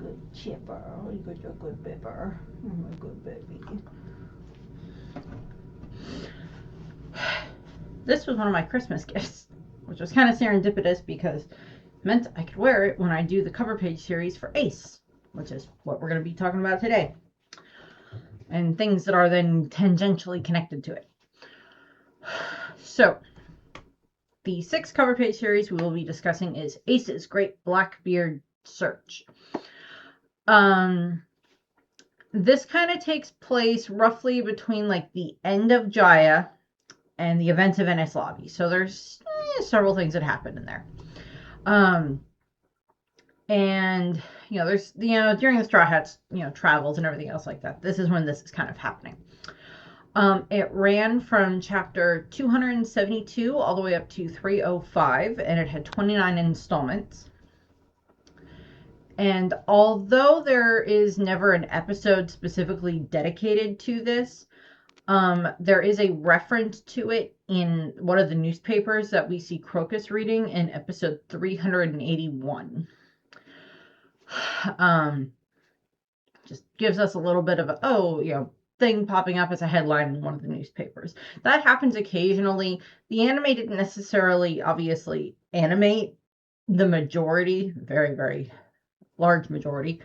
good chipper. You're a good bipper. You're my good baby. This was one of my Christmas gifts, which was kind of serendipitous because it meant I could wear it when I do the cover page series for Ace, which is what we're going to be talking about today, and things that are then tangentially connected to it. So, the 6th cover page series we will be discussing is Ace's Great Blackbeard Search. This kind of takes place roughly between like the end of Jaya and the events of Ennis Lobby. So there's several things that happen in there. And there's during the Straw Hats travels and everything else like that. This is when this is kind of happening. It ran from chapter 272 all the way up to 305, and it had 29 installments. And although there is never an episode specifically dedicated to this, there is a reference to it in one of the newspapers that we see Crocus reading in episode 381. Just gives us a little bit of a, thing popping up as a headline in one of the newspapers. That happens occasionally. The anime didn't necessarily, obviously, animate the majority, very, very large majority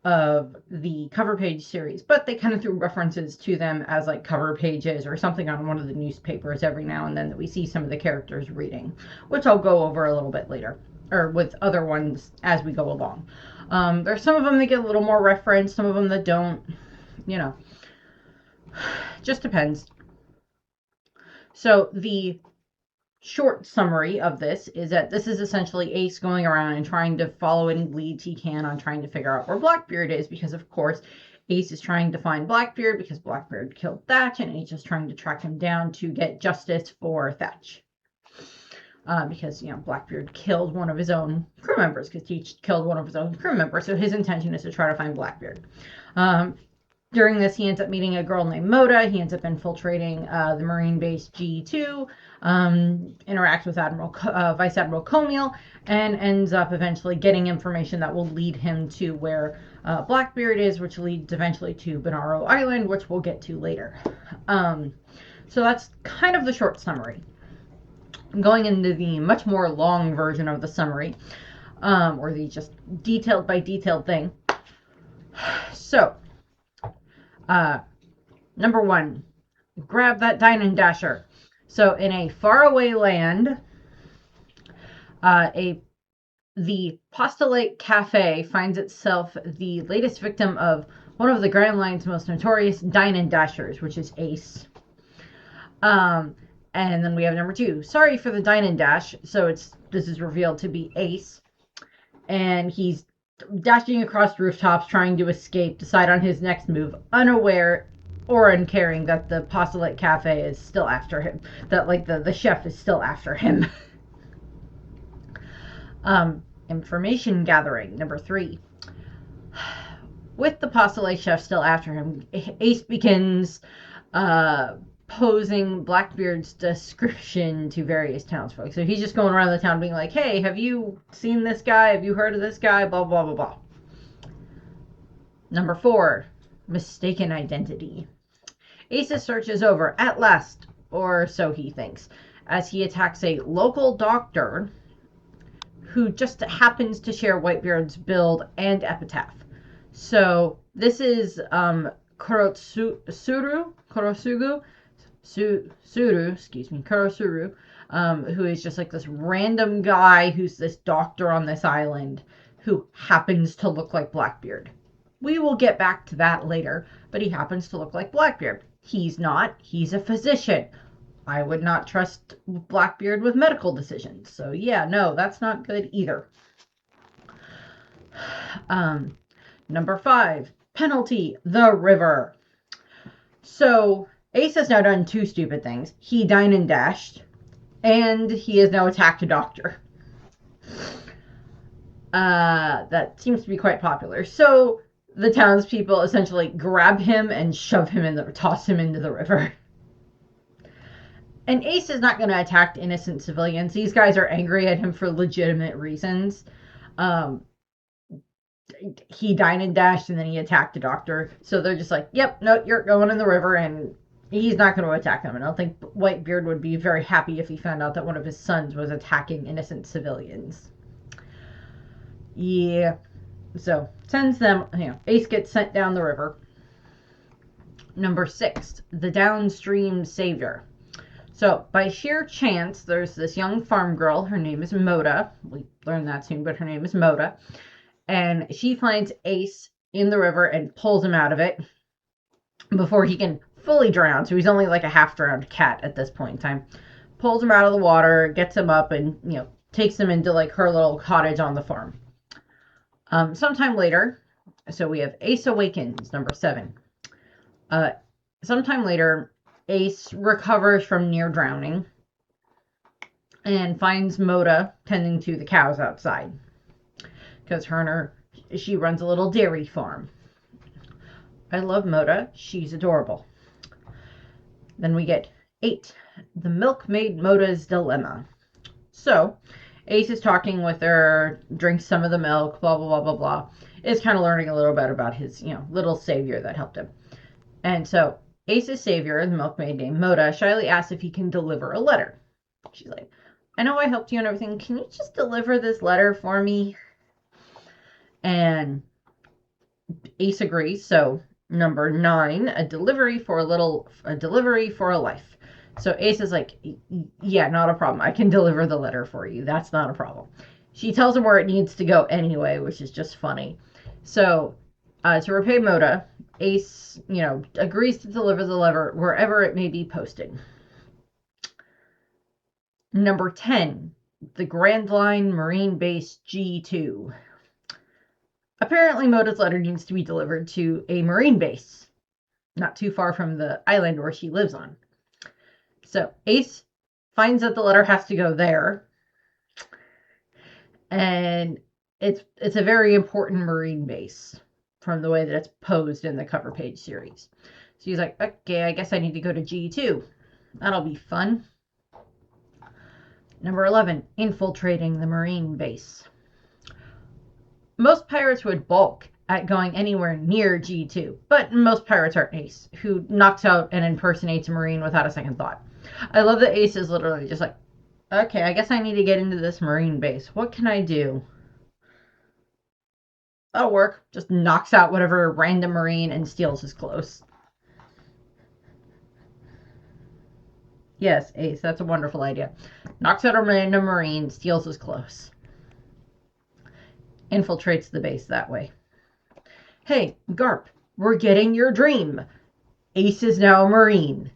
of the cover page series, but they kind of threw references to them as like cover pages or something on one of the newspapers every now and then that we see some of the characters reading, which I'll go over a little bit later, or with other ones as we go along. There's some of them that get a little more reference, some of them that don't, just depends. So the short summary of this is that this is essentially Ace going around and trying to follow any leads he can on trying to figure out where Blackbeard is, because of course Ace is trying to find Blackbeard because Blackbeard killed Thatch, and he's just trying to track him down to get justice for Thatch. Because Blackbeard killed one of his own crew members, because he killed one of his own crew members, so his intention is to try to find Blackbeard. During this, he ends up meeting a girl named Moda. He ends up infiltrating the Marine base G2, interacts with Vice Admiral Comiel, and ends up eventually getting information that will lead him to where Blackbeard is, which leads eventually to Bonaro Island, which we'll get to later. So that's kind of the short summary. Going into the much more long version of the summary, or the just detailed by detailed thing. So, number 1, grab that Dine and Dasher. So in a faraway land, the Postulate Cafe finds itself the latest victim of one of the Grand Line's most notorious Dine and Dashers, which is Ace. And then we have number 2, sorry for the Dine and Dash. So this is revealed to be Ace, and he's dashing across rooftops trying to escape, decide on his next move, unaware or uncaring that the Postulate Cafe is still after him, that like the chef is still after him. Information gathering, number 3. With the Postulate chef still after him, Ace begins posing Blackbeard's description to various townsfolk. So he's just going around the town being like, hey, have you seen this guy? Have you heard of this guy? Blah, blah, blah, blah. Number 4, mistaken identity. Ace's search is over at last, or so he thinks, as he attacks a local doctor who just happens to share Whitebeard's build and epitaph. So this is Kurosuru, who is just like this random guy who's this doctor on this island who happens to look like Blackbeard. We will get back to that later, but he happens to look like Blackbeard. He's not. He's a physician. I would not trust Blackbeard with medical decisions. So yeah, no, that's not good either. Number 5, penalty, the river. So Ace has now done 2 stupid things. He dined and dashed, and he has now attacked a doctor. That seems to be quite popular. So the townspeople essentially grab him and toss him into the river. And Ace is not going to attack innocent civilians. These guys are angry at him for legitimate reasons. he dined and dashed and then he attacked the doctor. So they're just like, yep, no, you're going in the river, and he's not going to attack them. And I don't think Whitebeard would be very happy if he found out that one of his sons was attacking innocent civilians. Yeah. So sends them, Ace gets sent down the river. Number 6, the downstream savior. So by sheer chance, there's this young farm girl. Her name is Moda. We learn that soon, but her name is Moda. And she finds Ace in the river and pulls him out of it before he can fully drown. So he's only like a half-drowned cat at this point in time. Pulls him out of the water, gets him up, and, takes him into like her little cottage on the farm. Sometime later, so we have Ace Awakens, number 7. Sometime later, Ace recovers from near drowning and finds Moda tending to the cows outside, because she runs a little dairy farm. I love Moda. She's adorable. Then we get 8, the milkmaid Moda's dilemma. So Ace is talking with her, drinks some of the milk, blah, blah, blah, blah, blah. Is kind of learning a little bit about his, little savior that helped him. And so Ace's savior, the milkmaid named Moda, shyly asks if he can deliver a letter. She's like, I know I helped you and everything. Can you just deliver this letter for me? And Ace agrees. So number 9, a delivery for a life. So Ace is like, yeah, not a problem. I can deliver the letter for you. That's not a problem. She tells him where it needs to go anyway, which is just funny. So to repay Moda, Ace, agrees to deliver the letter wherever it may be posted. Number 10, the Grand Line Marine Base G2. Apparently, Moda's letter needs to be delivered to a Marine base, not too far from the island where she lives on. So Ace finds that the letter has to go there, and it's a very important Marine base from the way that it's posed in the cover page series. So he's like, okay, I guess I need to go to G2. That'll be fun. Number 11, infiltrating the Marine base. Most pirates would balk at going anywhere near G2, but most pirates aren't Ace, who knocks out and impersonates a Marine without a second thought. I love that Ace is literally just like, okay, I guess I need to get into this Marine base. What can I do? That'll work. Just knocks out whatever random Marine and steals his clothes. Yes, Ace, that's a wonderful idea. Knocks out a random Marine, steals his clothes. Infiltrates the base that way. Hey, Garp, we're getting your dream. Ace is now a Marine.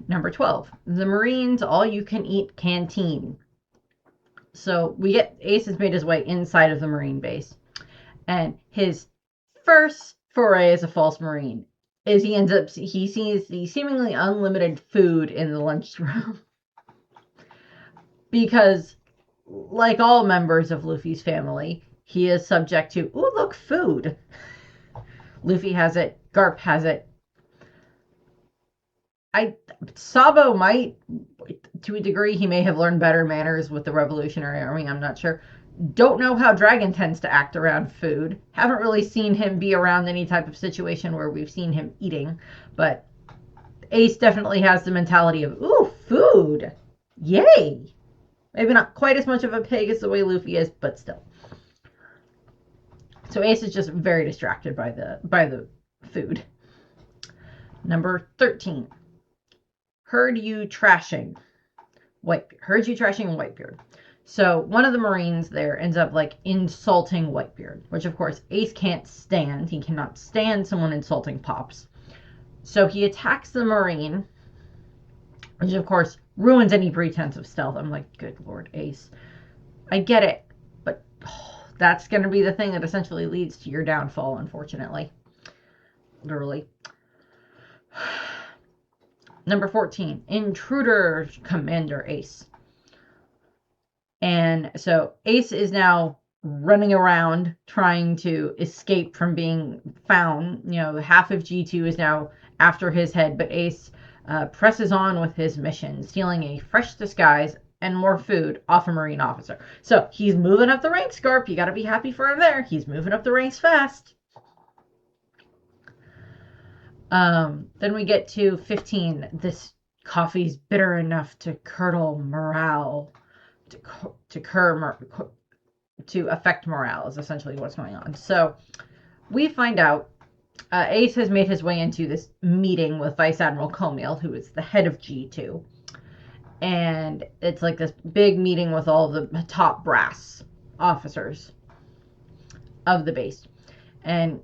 Number 12, the Marines all-you-can-eat canteen. So we get Ace has made his way inside of the Marine base, and his first foray as a false Marine is he sees the seemingly unlimited food in the lunchroom. Because, like all members of Luffy's family, he is subject to, ooh, look, food. Luffy has it. Garp has it. Sabo might, to a degree, he may have learned better manners with the Revolutionary Army. I'm not sure. Don't know how Dragon tends to act around food. Haven't really seen him be around any type of situation where we've seen him eating. But Ace definitely has the mentality of, ooh, food. Yay. Maybe not quite as much of a pig as the way Luffy is, but still. So Ace is just very distracted by the food. Number 13. Heard you trashing Whitebeard. So one of the Marines there ends up like insulting Whitebeard, which of course Ace can't stand. He cannot stand someone insulting Pops. So he attacks the Marine, which of course ruins any pretense of stealth. I'm like, good Lord, Ace. I get it, but that's going to be the thing that essentially leads to your downfall, unfortunately. Literally. Number 14, Intruder Commander Ace. And so Ace is now running around trying to escape from being found. Half of G2 is now after his head, but Ace presses on with his mission, stealing a fresh disguise and more food off a Marine officer. So he's moving up the ranks, Garp. You got to be happy for him there. He's moving up the ranks fast. Then we get to 15. This coffee's bitter enough to curdle morale, to affect morale is essentially what's going on. So we find out Ace has made his way into this meeting with Vice Admiral Comiel, who is the head of G2. And it's like this big meeting with all the top brass officers of the base. And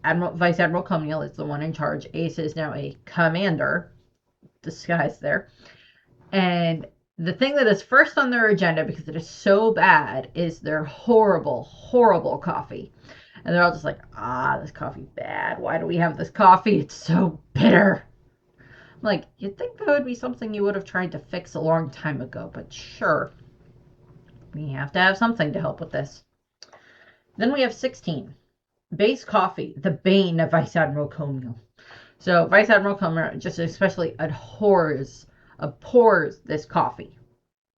Vice Admiral Comiel is the one in charge. Ace is now a commander, disguised there. And the thing that is first on their agenda, because it is so bad, is their horrible, horrible coffee. And they're all just like, this coffee's bad. Why do we have this coffee? It's so bitter. I'm like, you'd think that would be something you would have tried to fix a long time ago, but sure. We have to have something to help with this. Then we have 16. Base coffee, the bane of Vice Admiral Comiel. So Vice Admiral Comiel just especially abhors this coffee.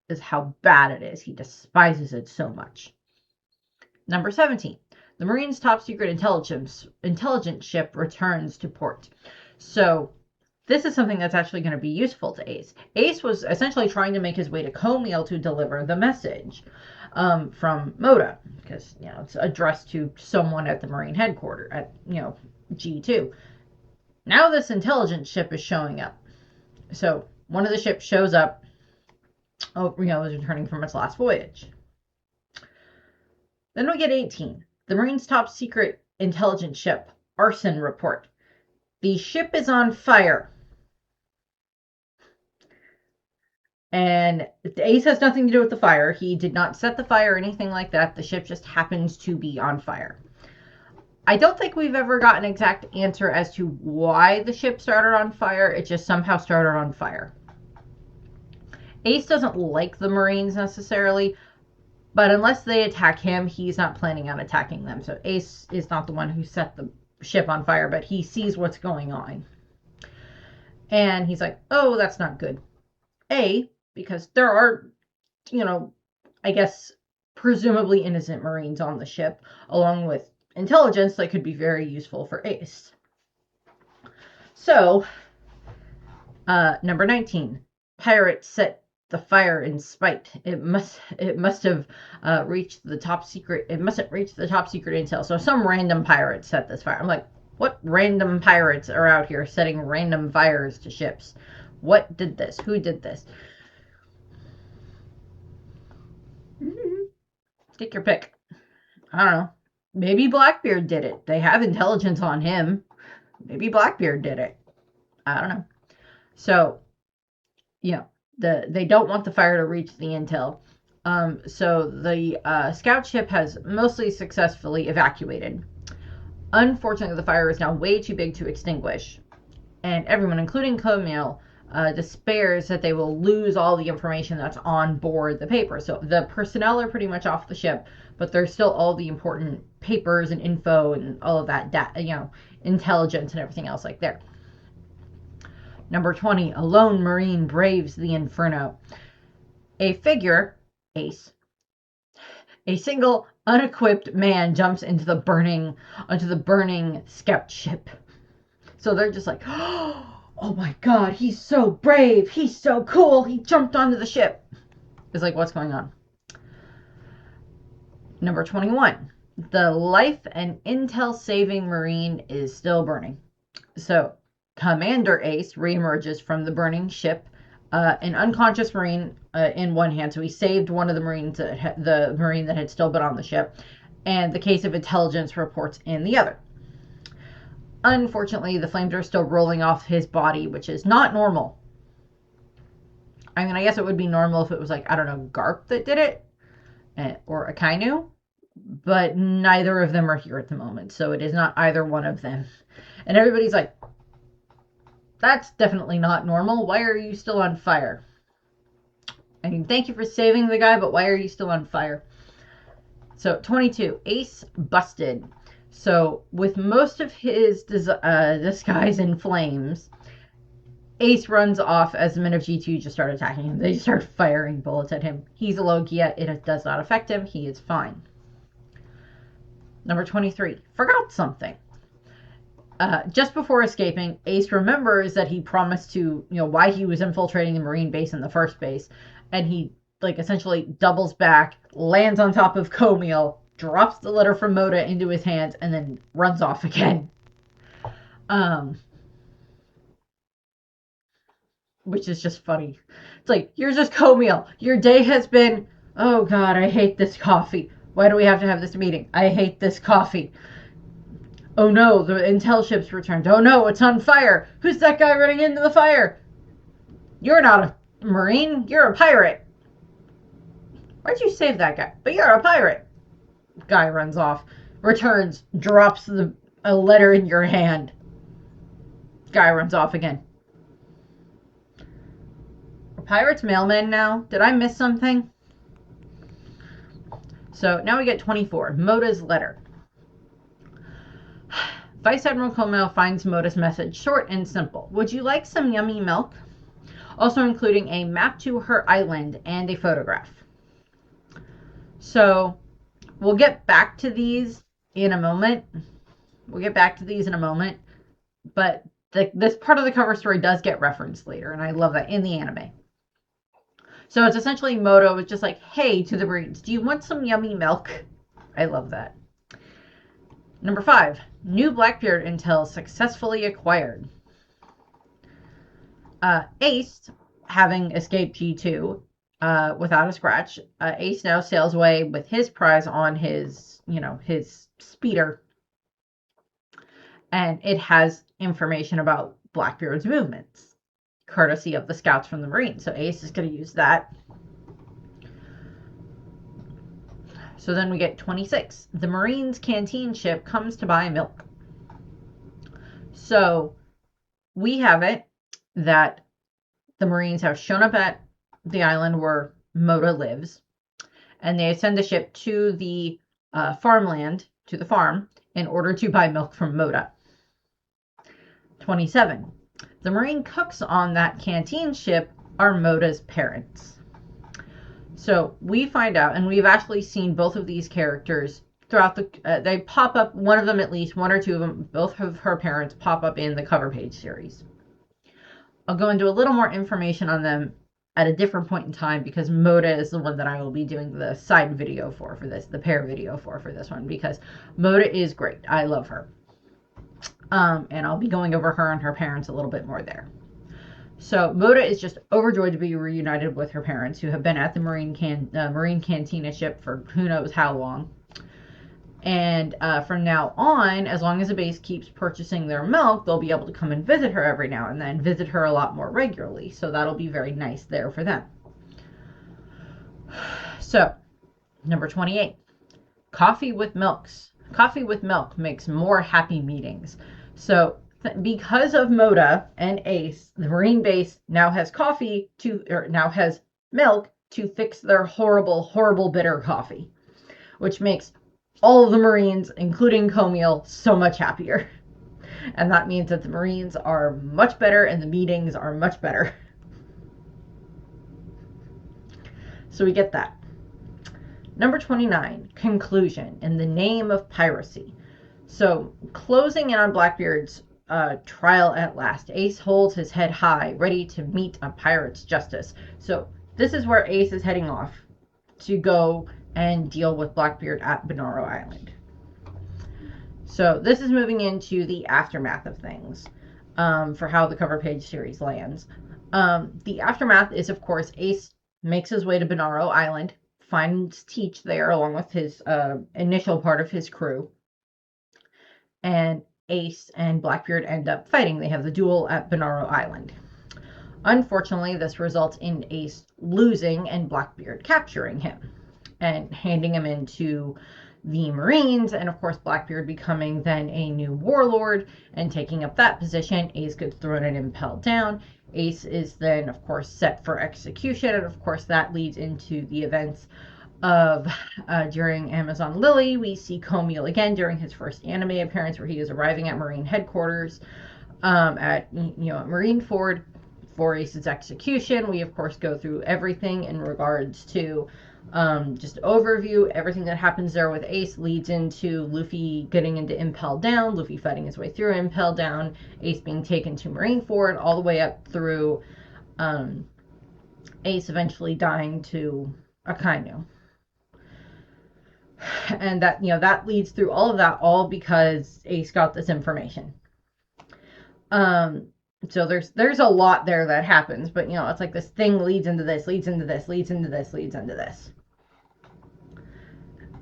Is how bad it is. He despises it so much. Number 17. The Marines' top secret intelligence ship returns to port. So this is something that's actually going to be useful to Ace. Ace was essentially trying to make his way to Comiel to deliver the message from Moda, because it's addressed to someone at the Marine headquarters at G2. Now this intelligence ship is showing up. So one of the ships shows up. Is returning from its last voyage. Then we get 18. The Marines' top secret intelligence ship arson report. The ship is on fire. And Ace has nothing to do with the fire. He did not set the fire or anything like that. The ship just happens to be on fire. I don't think we've ever got an exact answer as to why the ship started on fire. It just somehow started on fire. Ace doesn't like the Marines necessarily, but unless they attack him, he's not planning on attacking them. So Ace is not the one who set the ship on fire, but he sees what's going on. And he's like, oh, that's not good. Because there are, I guess, presumably innocent Marines on the ship, along with intelligence that could be very useful for Ace. So, number 19. Pirates set the fire in spite. It must have reached the top secret. It mustn't reach the top secret intel. So some random pirates set this fire. I'm like, what random pirates are out here setting random fires to ships? What did this? Who did this? Take your pick. I don't know. Maybe Blackbeard did it. They have intelligence on him. Maybe Blackbeard did it. I don't know. So, they don't want the fire to reach the intel. So the scout ship has mostly successfully evacuated. Unfortunately, the fire is now way too big to extinguish. And everyone, including Comiel, despairs that they will lose all the information that's on board the paper. So the personnel are pretty much off the ship, but there's still all the important papers and info and all of that data, intelligence and everything else like there. Number 20, a lone Marine braves the inferno. A figure, Ace, a single unequipped man jumps onto the burning scout ship. So they're just like, oh my God, he's so brave. He's so cool. He jumped onto the ship. It's like, what's going on? Number 21, the life and intel saving Marine is still burning. So Commander Ace reemerges from the burning ship, an unconscious Marine in one hand. So he saved one of the Marines, the Marine that had still been on the ship, and the case of intelligence reports in the other. Unfortunately, the flames are still rolling off his body, which is not normal. I mean, I guess it would be normal if it was like, I don't know, Garp that did it, or Akainu, but neither of them are here at the moment, so it is not either one of them. And everybody's like, that's definitely not normal. Why are you still on fire? I mean, thank you for saving the guy, but why are you still on fire? So, 22, Ace busted. So, with most of his disguise in flames, Ace runs off as the men of G2 just start attacking him. They start firing bullets at him. He's a Logia. It does not affect him. He is fine. Number 23. Forgot something. Just before escaping, Ace remembers that he promised to, why he was infiltrating the Marine base in the first base. And he, essentially doubles back, lands on top of Camille, drops the letter from Moda into his hands, and then runs off again. Which is just funny. It's here's this Camille. Your day has been, oh God, I hate this coffee. Why do we have to have this meeting? I hate this coffee. Oh no, the intel ship's returned. Oh no, it's on fire. Who's that guy running into the fire? You're not a Marine. You're a pirate. Why'd you save that guy? But you're a pirate. Guy runs off, returns, drops a letter in your hand. Guy runs off again. Are pirates mailmen now? Did I miss something? So now we get 24. Moda's letter. Vice Admiral Comel finds Moda's message short and simple. Would you like some yummy milk? Also including a map to her island and a photograph. So we'll get back to these in a moment. But this part of the cover story does get referenced later, and I love that in the anime. So it's essentially Moda was just like, hey, to the Marines, do you want some yummy milk? I love that. Number 5, new Blackbeard intel successfully acquired. Ace, having escaped G2 without a scratch, Ace now sails away with his prize on his speeder. And it has information about Blackbeard's movements, courtesy of the scouts from the Marines. So Ace is going to use that. So then we get 26. The Marines' canteen ship comes to buy milk. So we have it that the Marines have shown up at the island where Moda lives, and they send the ship to the farmland, to the farm, in order to buy milk from Moda. 27. The Marine cooks on that canteen ship are Moda's parents. So we find out, and we've actually seen both of these characters throughout they pop up, one of them at least, one or two of them, both of her parents pop up in the cover page series. I'll go into a little more information on them at a different point in time, because Moda is the one that I will be doing the side video for this, the pair video for this one, because Moda is great. I love her. And I'll be going over her and her parents a little bit more there. So Moda is just overjoyed to be reunited with her parents, who have been at the Marine Cantina ship for who knows how long. And from now on, as long as the base keeps purchasing their milk, they'll be able to come and visit her every now and then, visit her a lot more regularly. So that'll be very nice there for them. So, number 28. Coffee with milk makes more happy meetings. So because of Moda and Ace, the Marine base now has milk to fix their horrible, horrible bitter coffee, which makes all of the Marines, including Camille, so much happier. And that means that the Marines are much better and the meetings are much better. So we get that. Number 29, conclusion, in the name of piracy. So closing in on Blackbeard's trial at last, Ace holds his head high, ready to meet a pirate's justice. So this is where Ace is heading off to go and deal with Blackbeard at Bonaro Island. So this is moving into the aftermath of things, for how the cover page series lands. The aftermath is, of course, Ace makes his way to Bonaro Island, finds Teach there along with his initial part of his crew, and Ace and Blackbeard end up fighting. They have the duel at Bonaro Island. Unfortunately, this results in Ace losing and Blackbeard capturing him and handing him into the Marines, and of course Blackbeard becoming then a new warlord and taking up that position. Ace gets thrown and impelled down. Ace is then, of course, set for execution, and of course that leads into the events of during Amazon Lily. We see Camille again during his first anime appearance, where he is arriving at Marine headquarters at Marine Ford, before Ace's execution, we of course go through everything in regards to just overview. Everything that happens there with Ace leads into Luffy getting into Impel Down, Luffy fighting his way through Impel Down, Ace being taken to Marineford, all the way up through Ace eventually dying to Akainu. And that, that leads through all of that, all because Ace got this information. So there's a lot there that happens, but it's like this thing leads into this, leads into this, leads into this, leads into this.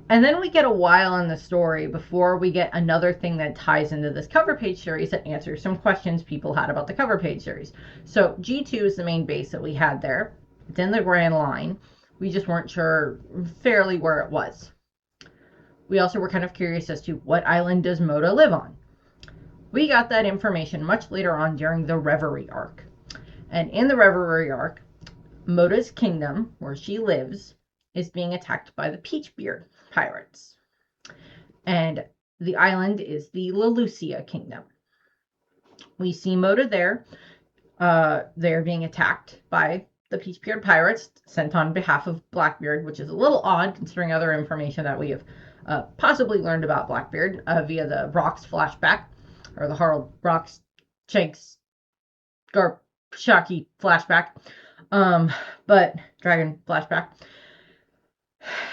And then we get a while in the story before we get another thing that ties into this cover page series that answers some questions people had about the cover page series. So G2 is the main base that we had there. It's in the Grand Line. We just weren't sure fairly where it was. We also were kind of curious as to what island does Moda live on. We got that information much later on during the Reverie arc. And in the Reverie arc, Moda's kingdom, where she lives, is being attacked by the Peachbeard pirates. And the island is the Lelucia kingdom. We see Moda there. They're being attacked by the Peachbeard pirates, sent on behalf of Blackbeard, which is a little odd considering other information that we have possibly learned about Blackbeard via the Rocks flashback, or the Harold Rocks Shanks Shaki flashback, but Dragon flashback.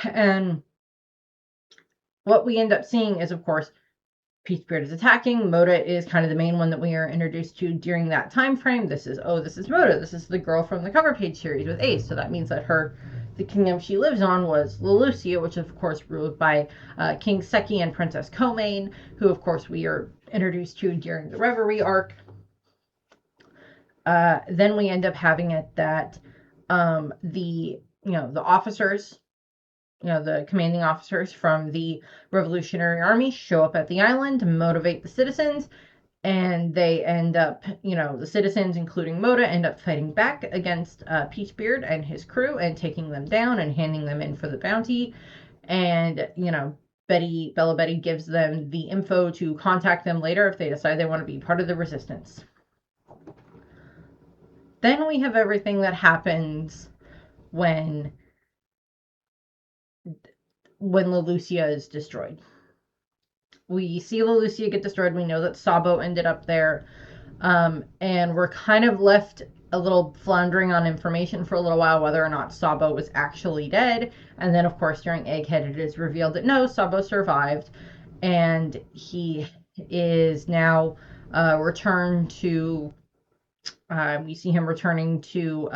And what we end up seeing is, of course, Peachbeard is attacking. Moda is kind of the main one that we are introduced to during that time frame. This is Moda. This is the girl from the cover page series with Ace. So that means that the kingdom she lives on was Lelucia, which is, of course, ruled by King Seki and Princess Komain, who, of course, we are introduced to during the Reverie arc. Then we end up having it that the officers, the commanding officers from the Revolutionary Army show up at the island to motivate the citizens, and they end up, the citizens, including Moda, end up fighting back against Peachbeard and his crew and taking them down and handing them in for the bounty. And, Bella Betty gives them the info to contact them later if they decide they want to be part of the resistance. Then we have everything that happens when Lelucia is destroyed. We see Lelucia get destroyed. We know that Sabo ended up there. And we're kind of left a little floundering on information for a little while, whether or not Sabo was actually dead. And then, of course, during Egghead, it is revealed that no, Sabo survived. And he is now returned to... we see him returning to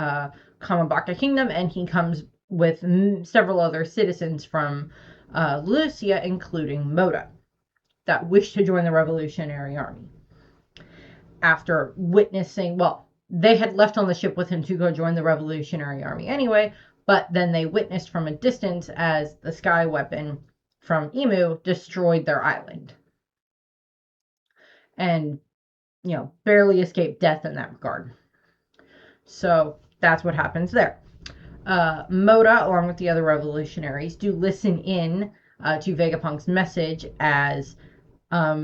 Kamabaka Kingdom, and he comes with several other citizens from Lelucia, including Moda, that wish to join the Revolutionary Army. After witnessing, they had left on the ship with him to go join the Revolutionary Army anyway, but then they witnessed from a distance as the sky weapon from Emu destroyed their island. And, barely escaped death in that regard. So that's what happens there. Moda, along with the other revolutionaries, do listen in to Vegapunk's message as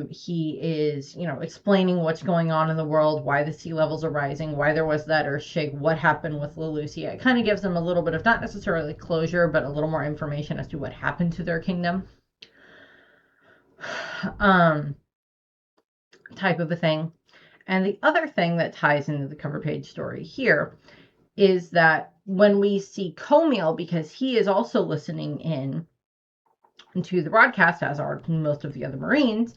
he is, explaining what's going on in the world, why the sea levels are rising, why there was that earthshake, what happened with Lelucia. It kind of gives them a little bit of, not necessarily closure, but a little more information as to what happened to their kingdom. Type of a thing. And the other thing that ties into the cover page story here is that when we see Comiel, because he is also listening in to the broadcast, as are most of the other Marines,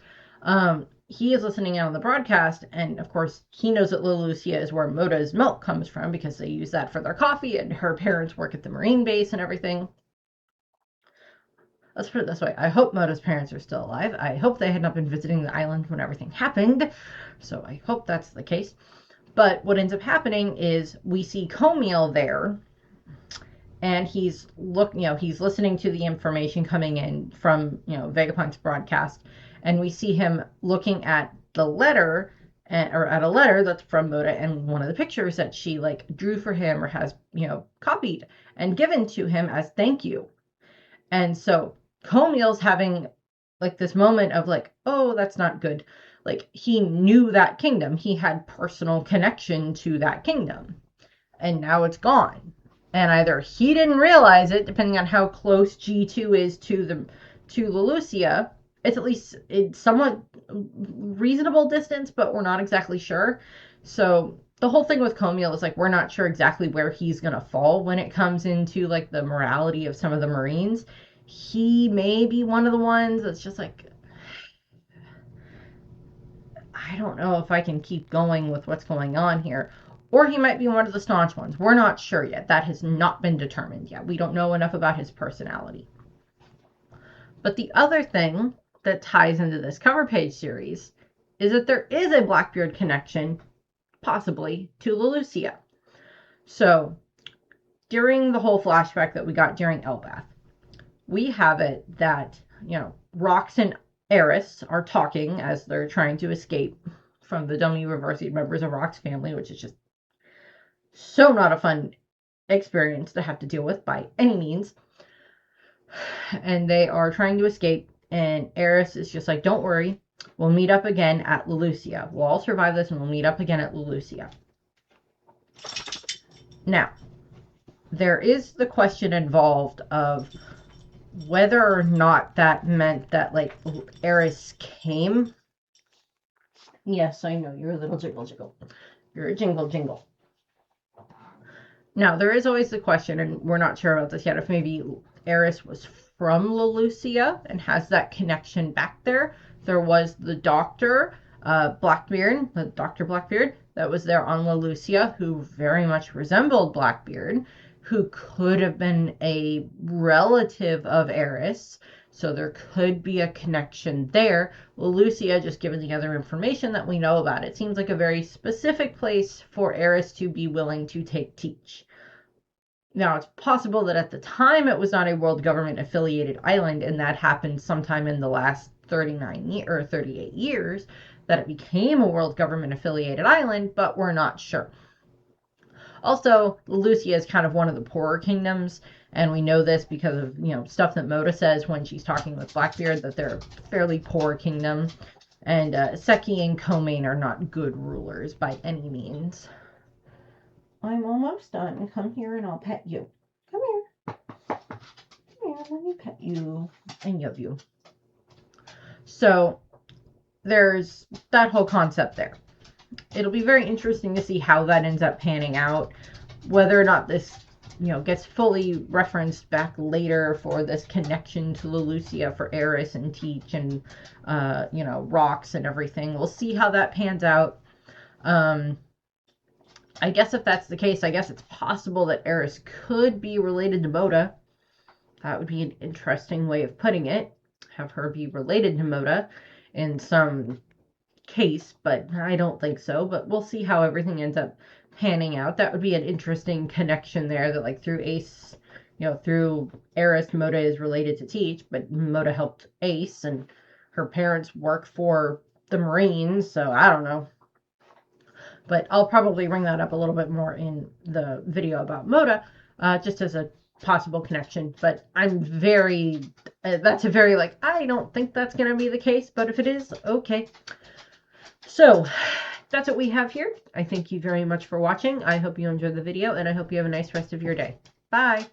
he is listening in on the broadcast, and of course he knows that Lelucia is where Moda's milk comes from, because they use that for their coffee, and her parents work at the Marine base and everything. Let's put it this way. I hope Moda's parents are still alive. I hope they had not been visiting the island when everything happened. So I hope that's the case. But what ends up happening is we see Comiel there, and he's listening to the information coming in from, Vegapunk's broadcast, and we see him looking at the letter, or at a letter that's from Moda, and one of the pictures that she drew for him or has, copied and given to him as thank you. And so Comiel's having this moment of oh, that's not good. Like, he knew that kingdom. He had personal connection to that kingdom. And now it's gone. And either he didn't realize it, depending on how close G2 is to Lelucia. It's at least it's somewhat reasonable distance, but we're not exactly sure. So the whole thing with Comiel is like, we're not sure exactly where he's gonna fall when it comes into like the morality of some of the Marines. He may be one of the ones that's just like, I don't know if I can keep going with what's going on here. Or he might be one of the staunch ones. We're not sure yet. That has not been determined yet. We don't know enough about his personality. But the other thing that ties into this cover page series is that there is a Blackbeard connection, possibly, to Lelucia. So, during the whole flashback that we got during Elbath, we have it that, Rox and Eris are talking as they're trying to escape from the dummy reversing members of Rox's family, which is just so not a fun experience to have to deal with by any means. And they are trying to escape, and Eris is just like, don't worry, we'll meet up again at Lelucia. We'll all survive this, and we'll meet up again at Lelucia. Now, there is the question involved of whether or not that meant that, like, Eris came. Yes, I know, you're a little jiggle. You're a jingle. Now, there is always the question, and we're not sure about this yet, if maybe Eris was from Lelucia and has that connection back there. There was the Dr. Blackbeard, Dr. Blackbeard, that was there on Lelucia, who very much resembled Blackbeard, who could have been a relative of Eris, so there could be a connection there. Lelucia, just given the other information that we know about it, seems like a very specific place for Eris to be willing to teach. Now, it's possible that at the time it was not a world government affiliated island, and that happened sometime in the last 38 years that it became a world government affiliated island, but we're not sure. Also, Lelucia is kind of one of the poorer kingdoms, and we know this because of, stuff that Moda says when she's talking with Blackbeard, that they're a fairly poor kingdom, and Seki and Comain are not good rulers by any means. I'm almost done. Come here and I'll pet you. Come here. Come here, let me pet you and love you. So, there's that whole concept there. It'll be very interesting to see how that ends up panning out. Whether or not this, gets fully referenced back later for this connection to Lelucia for Eris and Teach and, Rox and everything. We'll see how that pans out. I guess if that's the case, I guess it's possible that Eris could be related to Moda. That would be an interesting way of putting it. Have her be related to Moda in some case, but I don't think so. But we'll see how everything ends up panning out. That would be an interesting connection there, that like through Ace, through Eris, Moda is related to Teach, but Moda helped Ace, and her parents work for the Marines, so I don't know. But I'll probably bring that up a little bit more in the video about Moda, just as a possible connection. But I'm that's a very, I don't think that's going to be the case, but if it is, okay. So, that's what we have here. I thank you very much for watching. I hope you enjoyed the video, and I hope you have a nice rest of your day. Bye!